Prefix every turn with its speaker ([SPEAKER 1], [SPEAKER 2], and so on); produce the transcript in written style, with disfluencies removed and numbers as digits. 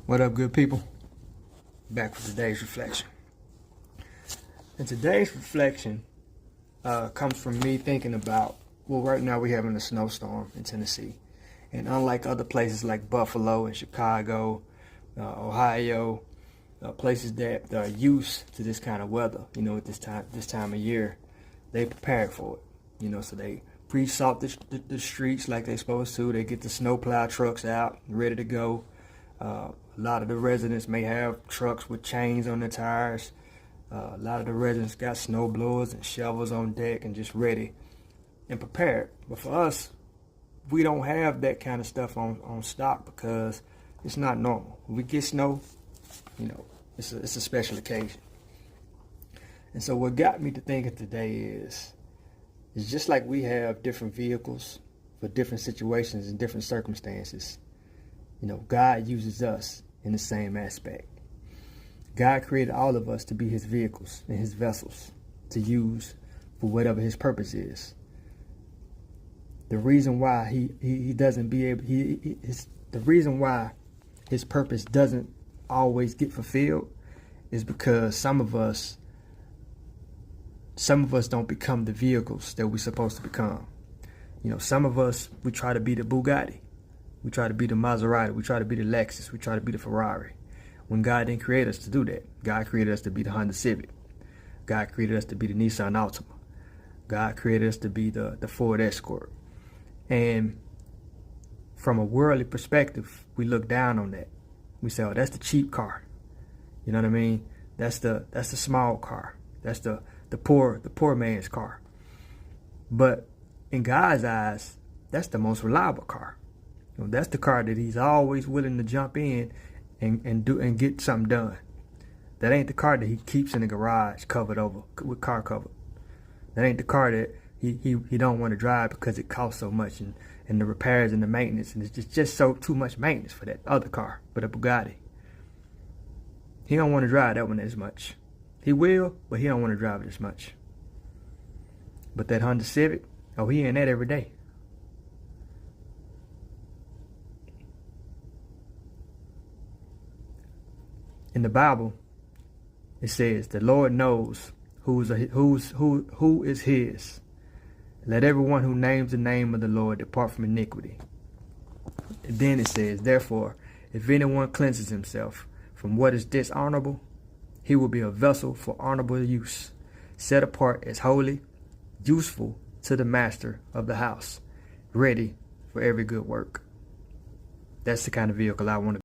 [SPEAKER 1] What up, good people? Back with today's reflection. And today's reflection comes from me thinking about, well, right now we're having a snowstorm in Tennessee. And unlike other places like Buffalo and Chicago, Ohio, places that are used to this kind of weather, at this time of year, they prepared for it. So they pre-salt the streets like they're supposed to. They get the snowplow trucks out, ready to go. A lot of the residents may have trucks with chains on the tires. A lot of the residents got snow blowers and shovels on deck and just ready and prepared. But for us, we don't have that kind of stuff on stock because it's not normal. When we get snow, it's a special occasion. And so what got me to thinking today is just like we have different vehicles for different situations and different circumstances, God uses us in the same aspect. God created all of us to be his vehicles and his vessels to use for whatever his purpose is. The reason why he doesn't be able, the reason why his purpose doesn't always get fulfilled is because some of us don't become the vehicles that we're supposed to become. Some of us, we try to be the Bugatti. We try to be the Maserati. We try to be the Lexus. We try to be the Ferrari. When God didn't create us to do that. God created us to be the Honda Civic. God created us to be the Nissan Altima. God created us to be the Ford Escort. And from a worldly perspective, we look down on that. We say, oh, that's the cheap car. You know what I mean? That's the small car. That's the poor man's car. But in God's eyes, that's the most reliable car. That's the car that he's always willing to jump in and get something done. That ain't the car that he keeps in the garage covered over with car cover. That ain't the car that he don't want to drive because it costs so much and the repairs and the maintenance, and it's just so too much maintenance for that other car, for the Bugatti. He don't want to drive that one as much. He will, but he don't want to drive it as much. But that Honda Civic, oh, he in that every day. In the Bible, it says, the Lord knows who is his. Let everyone who names the name of the Lord depart from iniquity. And then it says, therefore, if anyone cleanses himself from what is dishonorable, he will be a vessel for honorable use, set apart as holy, useful to the master of the house, ready for every good work. That's the kind of vehicle I want to be.